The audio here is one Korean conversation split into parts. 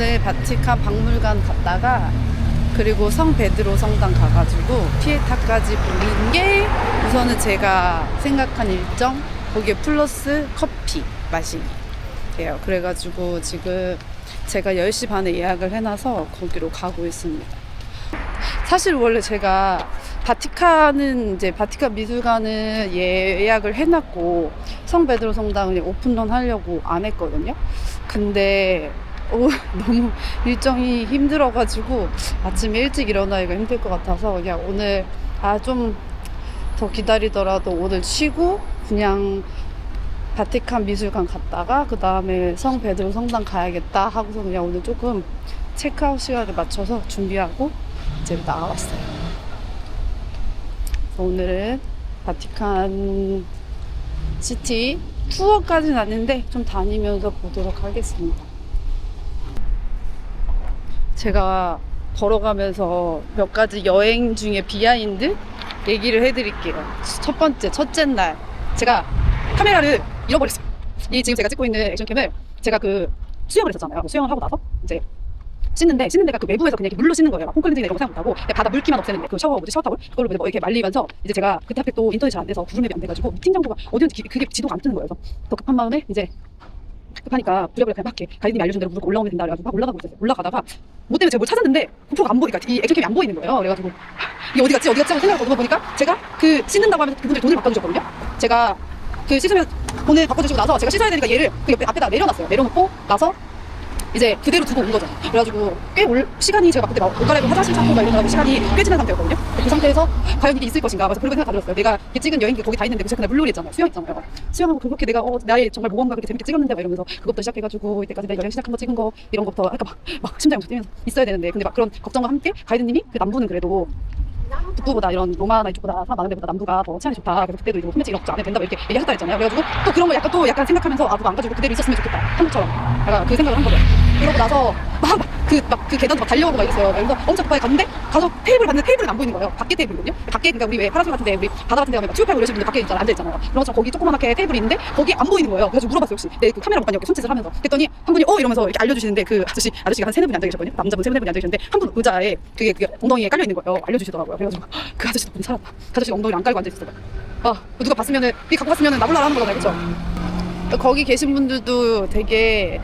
오늘 바티칸 박물관 갔다가 그리고 성 베드로 성당 가가지고 피에타까지 보는 게 우선은 제가 생각한 일정, 거기에 플러스 커피 마시기예요. 그래가지고 지금 제가 10시 반에 예약을 해놔서 거기로 가고 있습니다. 사실 원래 제가 바티칸은 이제 바티칸 미술관은 예약을 해놨고 성 베드로 성당은 오픈런 하려고 안 했거든요. 근데 너무 일정이 힘들어가지고 아침에 일찍 일어나기가 힘들 것 같아서 그냥 오늘 좀 더 기다리더라도 오늘 쉬고 그냥 바티칸 미술관 갔다가 그 다음에 성 베드로 성당 가야겠다 하고서 그냥 오늘 조금 체크아웃 시간에 맞춰서 준비하고 이제 나와봤어요. 오늘은 바티칸 시티 투어까지는 아닌데 좀 다니면서 보도록 하겠습니다. 제가 걸어가면서 몇 가지 여행 중에 비하인드 얘기를 해드릴게요. 첫째 날 제가 카메라를 잃어버렸어요. 이 지금 제가 찍고 있는 액션캠을 제가 수영을 했었잖아요. 수영을 하고 나서 이제 씻는 데가 외부에서 그냥 이렇게 물로 씻는 거예요. 홈클렌징 이런 거 생각 못하고 바다 물기만 없애는 샤워타올 그걸로 이렇게 말리면서 이제 제가 그때 하필 또 인터넷이 잘 안 돼서 구글맵이 안 돼가지고 미팅 장소가 어디였는지 그게 지도가 안 뜨는 거예요. 그래서 더 급한 마음에 이제 급하니까 부랴부랴 그냥 막 가이드님이 알려준 대로 무조건 올라오면 된다 그래가지고 막 올라가고 있었어요. 올라가다가 뭐 때문에 제가 뭘 찾았는데 고프로가 안 보이니까 이 액션캠이 안 보이는 거예요. 그래가지고 이게 어디 갔지 하고 생각을 거두어 보니까 제가 씻는다고 하면서 그분들이 돈을 바꿔주셨거든요. 제가 씻으면 돈을 바꿔주시고 나서 제가 씻어야 되니까 얘를 옆에 앞에다 내려놨어요. 내려놓고 나서 이제 그대로 두고 온 거죠. 그래가지고 시간이 제가 그때 옷 갈아입고 화장실 찾고 막 이러느라고 시간이 꽤 지난 상태였거든요. 그 상태에서 과연 이게 있을 것인가 그래서 그런 생각 다 들었어요. 내가 찍은 여행기 거기 다 있는데 제가 그날 물놀이 했잖아요. 수영했잖아요. 수영하고 그렇게 내가 나의 정말 모험가 그렇게 재밌게 찍었는데 막 이러면서 그것부터 시작해가지고 이때까지 내가 여행 시작한 거 찍은 거 이런 것부터 그러니까 막 심장이 뛰면서 있어야 되는데 근데 막 그런 걱정과 함께 가이드님이 남부는 그래도 북부보다 이런 로마나 이쪽보다 사람 많은 데보다 남부가 더 치안이 좋다. 그래서 그때도 이제 소매치기 이런 걱정 안 해도 된다고 이렇게 얘기하셨다 했잖아요. 그래가지고 또 그런 거 약간 생각하면서 누가 안 가지고 그대로 있었으면 좋겠다. 한국처럼. 제가 그 생각을 한 거예요. 그러고 나서 그 계단도 계려고 막 이랬어요. 그래서 엄청 급하게 갔는데 가서 테이블을 봤는데 테이블은 안 보이는 거예요. 밖에 테이블이거든요. 밖에 그러니까 우리 왜 파라솔 같은데 우리 바다 같은 데 가면 취업하고 이러시는 분들 밖에 앉아있잖아요. 그런 것처럼 거기 조그맣게 테이블이 있는데 거기 안 보이는 거예요. 그래서 물어봤어요. 혹시 내 카메라 못 봤냐고 손짓을 하면서 그랬더니 한 분이 이러면서 이렇게 알려주시는데 그 아저씨가 한 3-4분이 앉아 계셨거든요. 남자분 3-4분이 앉아 계셨는데 한 분 의자에 그게 엉덩이에 깔려 있는 거예요. 알려주시더라고요. 그래가지고 그 아저씨도 본 살았다. 그 아저씨가 엉덩이를 안 깔고 앉아 있었어요. 누가 봤으면은 갖고 갔으면은 나몰라라 하는 거잖아요. 그렇죠? 거기 계신 분들도 되게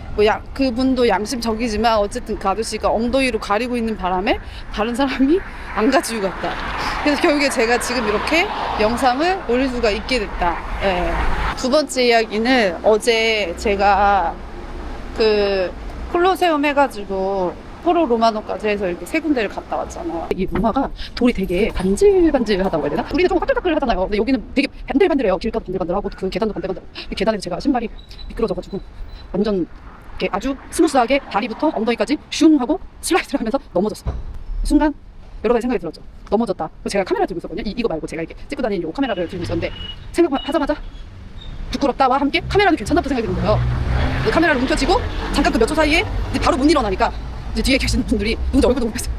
그분도 양심적이지만 어쨌든 그 아저씨가 엉덩이로 가리고 있는 바람에 다른 사람이 안 가지고 갔다. 그래서 결국에 제가 지금 이렇게 영상을 올릴 수가 있게 됐다. 네. 두 번째 이야기는 어제 제가 콜로세움 해가지고 포로 로마노까지 해서 이렇게 3군데를 갔다 왔잖아요. 이 로마가 돌이 되게 반질반질하다고 해야 되나? 우리는 좀 까끌까끌 하잖아요. 근데 여기는 되게 반들반들해요. 길가도 반들반들하고 그 계단도 반들반들. 이 계단에서 제가 신발이 미끄러져가지고 완전 이렇게 아주 스무스하게 다리부터 엉덩이까지 슝 하고 슬라이드를 하면서 넘어졌어요. 순간 여러 가지 생각이 들었죠. 넘어졌다. 제가 카메라 들고 있었거든요. 이거 말고 제가 이렇게 찍고 다니는 요 카메라를 들고 있었는데 생각하자마자 부끄럽다와 함께 카메라는 괜찮다고 생각이 드는 거예요. 카메라를 움켜쥐고 잠깐 그 몇 초 사이에 바로 못 일어나니까 이제 뒤에 계시는 분들이 누군지 얼굴도 못 봤어요.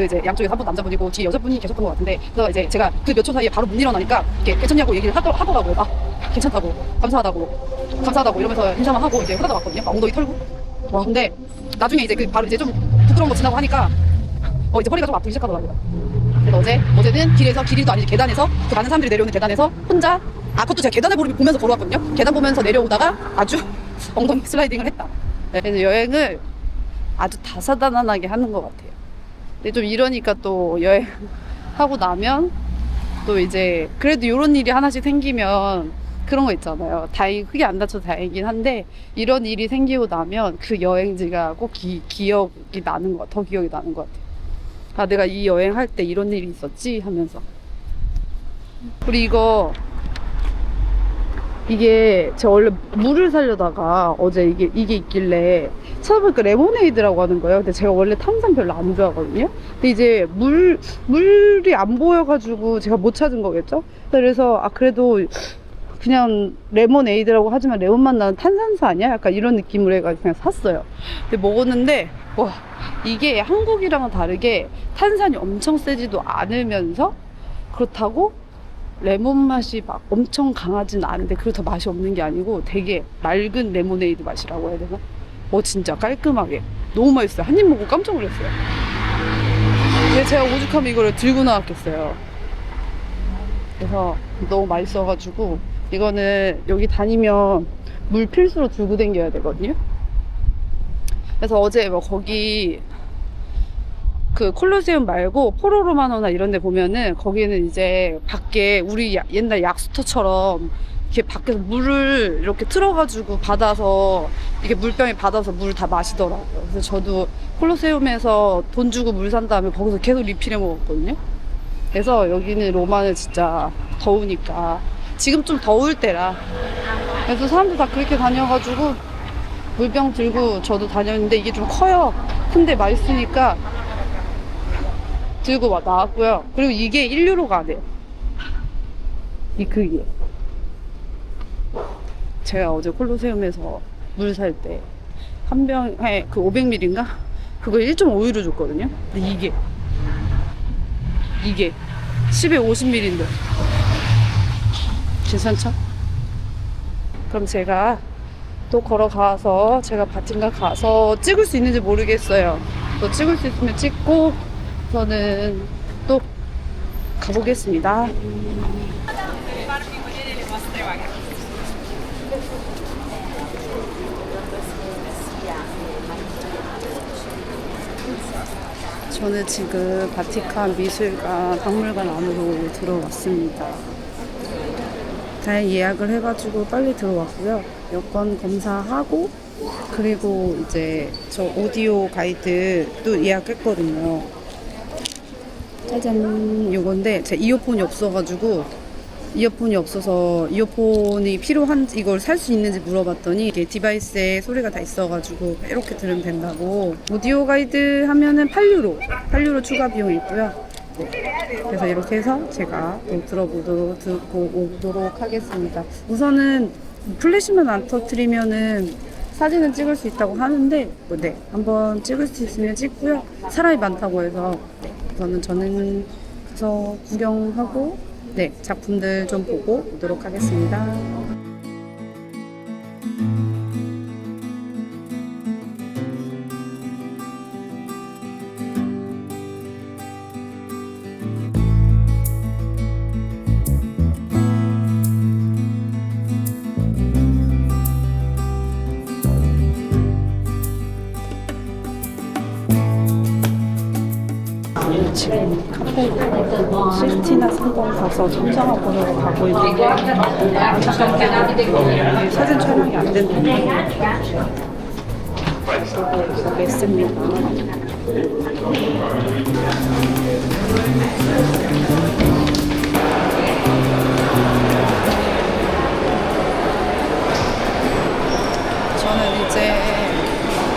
이제 양쪽에 한 분 남자분이고 뒤에 여자분이 계셨던 것 같은데 그래서 이제 제가 그 몇 초 사이에 바로 못 일어나니까 이렇게 괜찮냐고 얘기를 하더라고요. 괜찮다고 감사하다고 이러면서 인사만 하고 이제 후다닥 왔거든요. 엉덩이 털고 근데 나중에 이제 바로 이제 좀 부끄러운 거 지나고 하니까 이제 허리가 좀 아프기 시작하더라고요. 그래서 어제는 길도 아니지 계단에서 그 많은 사람들이 내려오는 계단에서 혼자 그것도 제가 계단을 보면서 걸어왔거든요. 계단 보면서 내려오다가 아주 엉덩이 슬라이딩을 했다. 그래서 여행을 아주 다사다난하게 하는 것 같아요. 근데 좀 이러니까 또 여행하고 나면 또 이제 그래도 이런 일이 하나씩 생기면 그런 거 있잖아요. 크게 안 다쳐도 다행이긴 한데 이런 일이 생기고 나면 그 여행지가 꼭 기억이 나는 더 기억이 나는 것 같아요. 내가 이 여행할 때 이런 일이 있었지 하면서. 그리고 이게 제가 원래 물을 사려다가 어제 이게 있길래 찾아보니까 레모네이드라고 하는 거예요. 근데 제가 원래 탄산 별로 안 좋아하거든요. 근데 이제 물이 안 보여가지고 제가 못 찾은 거겠죠. 그래서 그래도 그냥 레모네이드라고 하지만 레몬맛 나는 탄산수 아니야? 약간 이런 느낌으로 해가지고 그냥 샀어요. 근데 먹었는데 와 이게 한국이랑은 다르게 탄산이 엄청 세지도 않으면서 그렇다고 레몬 맛이 막 엄청 강하진 않은데 그렇다고 맛이 없는 게 아니고 되게 맑은 레모네이드 맛이라고 해야 되나? 진짜 깔끔하게 너무 맛있어요. 한 입 먹고 깜짝 놀랐어요. 근데 제가 오죽하면 이거를 들고 나왔겠어요. 그래서 너무 맛있어가지고 이거는 여기 다니면 물 필수로 들고 다녀야 되거든요. 그래서 어제 뭐 거기 그 콜로세움 말고 포로로마노나 이런 데 보면은 거기는 이제 밖에 우리 옛날 약수터처럼 이렇게 밖에서 물을 이렇게 틀어가지고 받아서 이게 물병에 받아서 물을 다 마시더라고요. 그래서 저도 콜로세움에서 돈 주고 물 산 다음에 거기서 계속 리필해 먹었거든요. 그래서 여기는 로마는 진짜 더우니까 지금 좀 더울 때라 그래서 사람들 다 그렇게 다녀가지고 물병 들고 저도 다녔는데 이게 좀 커요. 근데 맛있으니까 들고 나왔고요. 그리고 이게 1유로가 안 해요. 이 크기에. 제가 어제 콜로세움에서 물 살 때 한 병에 그 500ml인가? 그거 1.5유로 줬거든요. 근데 이게 10에 50ml인데 괜찮죠? 그럼 제가 또 걸어가서 제가 바틴가 가서 찍을 수 있는지 모르겠어요. 또 찍을 수 있으면 찍고 저는 또 가보겠습니다. 저는 지금 바티칸 미술관 박물관 안으로 들어왔습니다. 다행히 예약을 해가지고 빨리 들어왔고요. 여권 검사하고 그리고 이제 저 오디오 가이드도 예약했거든요. 짜잔, 요건데 제 이어폰이 없어가지고 이어폰이 없어서 이어폰이 필요한지 이걸 살 수 있는지 물어봤더니 이게 디바이스에 소리가 다 있어가지고 이렇게 들으면 된다고. 오디오 가이드 하면은 8유로 추가 비용이 있고요. 네. 그래서 이렇게 해서 제가 또 듣고 오도록 하겠습니다. 우선은 플래시만 안 터뜨리면은 사진은 찍을 수 있다고 하는데 네, 한번 찍을 수 있으면 찍고요. 사람이 많다고 해서 네, 저는 가서 구경하고 네, 작품들 좀 보고 오도록 하겠습니다. 지금 카페 시스티나 상점 가서 천장화 보려고 가고 있는데 안타깝게도 사진 촬영이 안 된다고 보고 있습니다. 저는 이제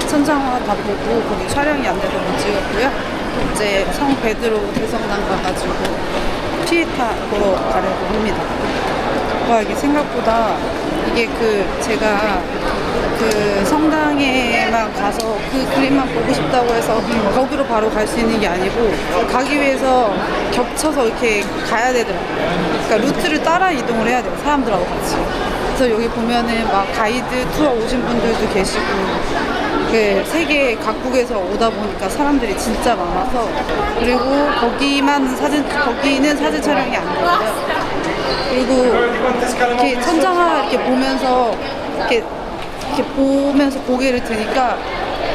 천장화 다 보고 거기 촬영이 안 돼서 못 찍었고요. 이제 성 베드로 대성당 가가지고 피에타 보러 가려고 합니다. 와, 이게 생각보다 이게 제가 그 성당에만 가서 그 그림만 보고 싶다고 해서 거기로 바로 갈 수 있는 게 아니고 가기 위해서 겹쳐서 이렇게 가야 되더라고요. 그러니까 루트를 따라 이동을 해야 돼요. 사람들하고 같이. 그래서 여기 보면은 막 가이드 투어 오신 분들도 계시고 그 세계 각국에서 오다 보니까 사람들이 진짜 많아서 그리고 거기는 사진 촬영이 안 되고요. 그리고 이렇게 천장화 이렇게 보면서 이렇게 보면서 고개를 드니까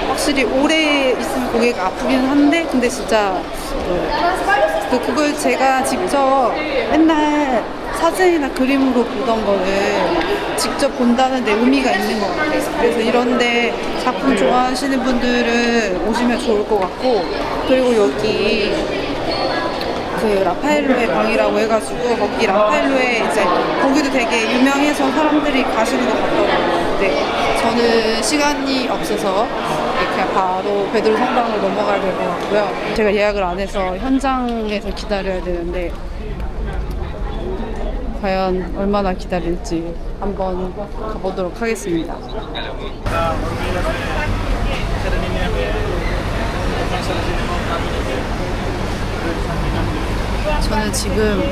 확실히 오래 있으면 고개가 아프기는 한데 근데 진짜 그걸 제가 직접 맨날 사진이나 그림으로 보던 거를 직접 본다는 데 의미가 있는 것 같아요. 그래서 이런데 작품 좋아하시는 분들은 오시면 좋을 것 같고 그리고 여기 그 라파엘로의 방이라고 해가지고 거기 라파엘로의 이제 거기도 되게 유명해서 사람들이 가시는 것 같더라고요. 네, 저는 시간이 없어서 그냥 바로 베드로 성당으로 넘어가야 될 것 같고요. 제가 예약을 안 해서 현장에서 기다려야 되는데 과연 얼마나 기다릴지 한번 가보도록 하겠습니다. 저는 지금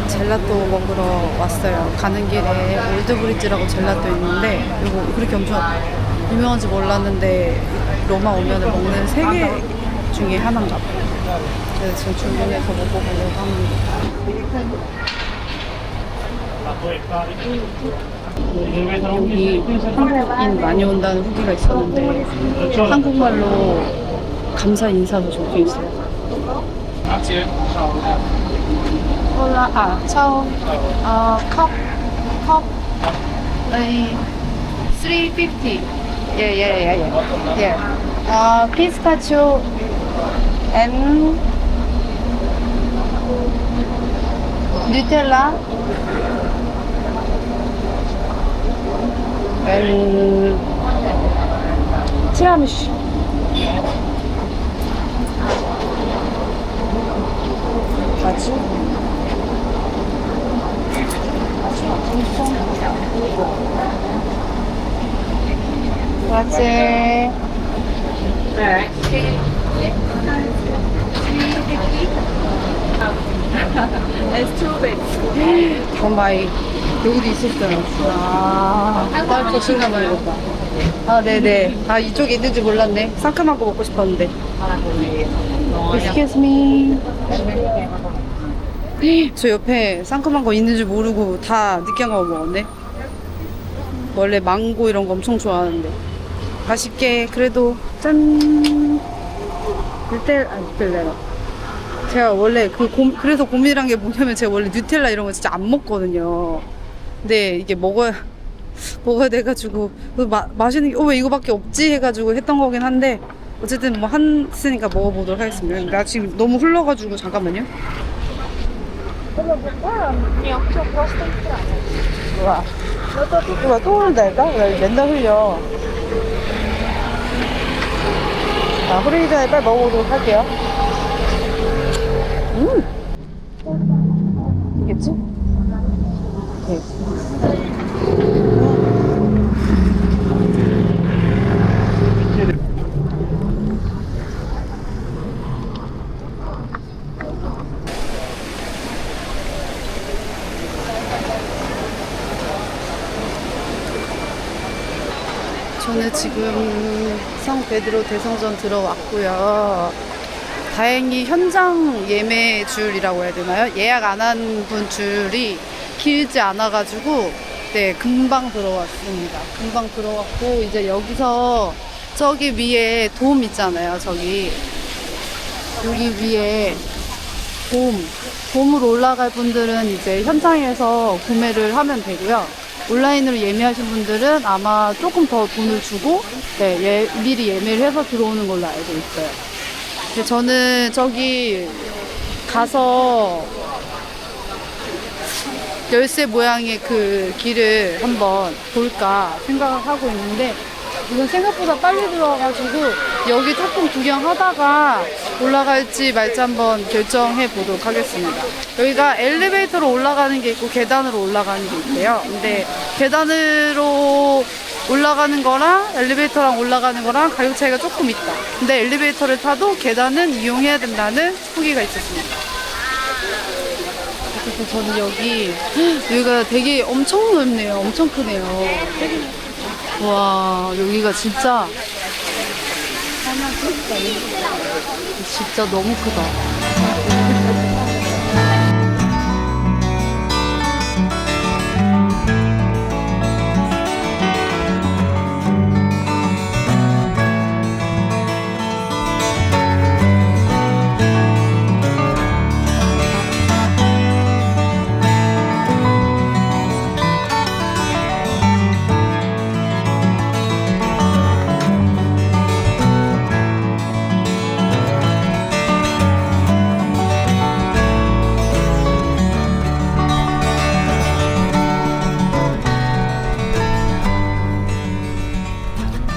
젤라또 먹으러 왔어요. 가는 길에 올드브리지라고 젤라또 있는데 이거 그렇게 엄청 유명한지 몰랐는데 로마 오면은 먹는 3개 중에 하나인가 봐요. 그래서 지금 주문해서 먹어보려고 합니다. 여기 한국인 많이 온다는 후기가 있었는데 한국말로 감사 인사도 적혀 있어요. 콜라, 차오, 컵, 350. 예. 피스타치오 and 누텔라 and 티라미슈. 맞지? 맞지? 네. 정말 여기도 있었어요. 빨리 신가 봐야겠다. 네네. 이쪽에 있는지 몰랐네. 상큼한 거 먹고 싶었는데. Excuse me. 저 옆에 상큼한 거 있는 줄 모르고 다 느끼한 거 먹었네. 원래 망고 이런 거 엄청 좋아하는데. 맛있게 그래도 짠. 누텔라. 제가 원래 그래서 고민한 게 뭐냐면 제가 원래 누텔라 이런 거 진짜 안 먹거든요. 근데 이게 먹어야 돼가지고 맛있는 게 왜 이거밖에 없지 해가지고 했던 거긴 한데 어쨌든 뭐 했으니까 먹어보도록 하겠습니다. 나 지금 너무 흘러가지고 잠깐만요. 우와 또 흐른다니까? 나 맨날 흘려. 자, 흐르기 전에 빨리 먹어보도록 할게요. 이겠지? 네. 저는 지금 성 베드로 대성전 들어왔고요. 다행히 현장 예매 줄이라고 해야 되나요? 예약 안 한 분 줄이 길지 않아가지고 네, 금방 들어왔습니다. 금방 들어왔고 이제 여기서 저기 위에 돔 있잖아요. 여기 위에 돔으로 올라갈 분들은 이제 현장에서 구매를 하면 되고요. 온라인으로 예매하신 분들은 아마 조금 더 돈을 주고 네, 미리 예매를 해서 들어오는 걸로 알고 있어요. 근데 저는 저기 가서 열쇠 모양의 그 길을 한번 볼까 생각을 하고 있는데 이건 생각보다 빨리 들어와가지고 여기 조금 구경하다가 올라갈지 말지 한번 결정해 보도록 하겠습니다. 여기가 엘리베이터로 올라가는 게 있고 계단으로 올라가는 게 있대요. 근데 계단으로 올라가는 거랑 엘리베이터랑 올라가는 거랑 가격 차이가 조금 있다. 근데 엘리베이터를 타도 계단은 이용해야 된다는 후기가 있었습니다. 그래서 저는 여기가 되게 엄청 넓네요. 엄청 크네요. 와, 여기가 진짜 너무 크다.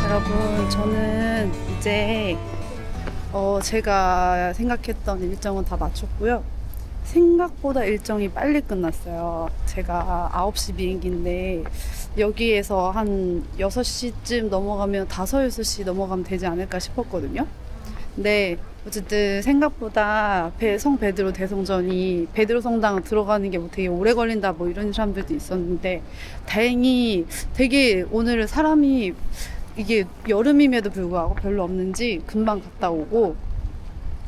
여러분, 저는 이제 제가 생각했던 일정은 다 마쳤고요. 생각보다 일정이 빨리 끝났어요. 제가 9시 비행기인데 여기에서 한 6시쯤 넘어가면 6시 넘어가면 되지 않을까 싶었거든요. 근데 어쨌든 생각보다 성 베드로 대성전이 베드로 성당 들어가는 게 뭐 되게 오래 걸린다 뭐 이런 사람들도 있었는데 다행히 되게 오늘 사람이 이게 여름임에도 불구하고 별로 없는지 금방 갔다 오고,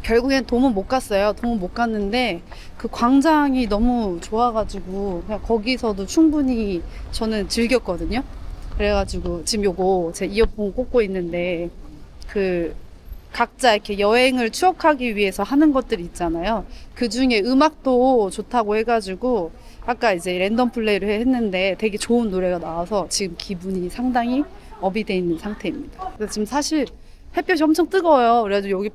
결국엔 돔은 못 갔어요. 돔은 못 갔는데 그 광장이 너무 좋아가지고 그냥 거기서도 충분히 저는 즐겼거든요. 그래가지고 지금 요거 제 이어폰 꽂고 있는데, 그 각자 이렇게 여행을 추억하기 위해서 하는 것들이 있잖아요. 그 중에 음악도 좋다고 해가지고 아까 이제 랜덤 플레이를 했는데 되게 좋은 노래가 나와서 지금 기분이 상당히 업이 돼 있는 상태입니다. 그래서 지금 사실 햇볕이 엄청 뜨거워요. 그래가지고 여기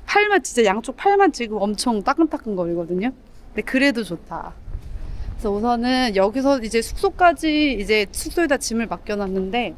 팔만 진짜 양쪽 팔만 지금 엄청 따끈따끈거리거든요. 근데 그래도 좋다. 그래서 우선은 여기서 이제 숙소까지 이제 숙소에다 짐을 맡겨놨는데,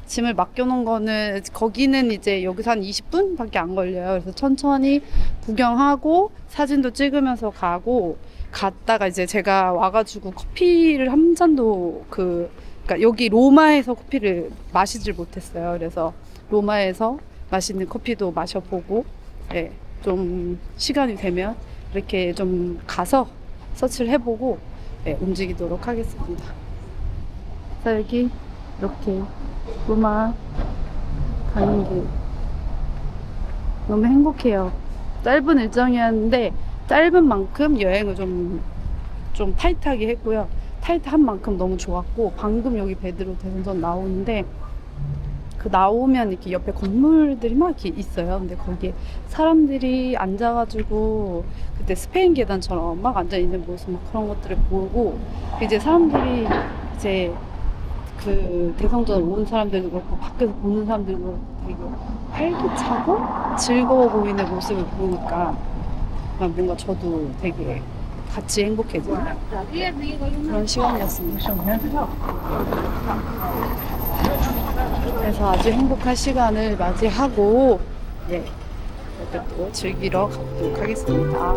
짐을 맡겨놓은 거는 거기는 이제 여기서 한 20분밖에 안 걸려요. 그래서 천천히 구경하고 사진도 찍으면서 가고, 갔다가 이제 제가 와가지고 커피를 한 잔도 그러니까 여기 로마에서 커피를 마시질 못했어요. 그래서 로마에서 맛있는 커피도 마셔보고, 예, 좀 시간이 되면 이렇게 좀 가서 서치를 해보고, 예, 움직이도록 하겠습니다. 자, 여기 이렇게 로마 가는 길 너무 행복해요. 짧은 일정이었는데 짧은 만큼 여행을 좀 타이트하게 했고요. 타이트한 만큼 너무 좋았고, 방금 여기 베드로 대성전 나오는데 그 나오면 이렇게 옆에 건물들이 막 이렇게 있어요. 근데 거기에 사람들이 앉아가지고 그때 스페인 계단처럼 막 앉아있는 모습 막 그런 것들을 보고, 이제 사람들이 이제 그 대성전 온 사람들도 그렇고 밖에서 보는 사람들도 그렇고 되게 활기차고 즐거워 보이는 모습을 보니까 뭔가 저도 되게 같이 행복해지는 그런 시간이었습니다. 그래서 아주 행복한 시간을 맞이하고, 예, 이렇게 또 즐기러 가도록 하겠습니다.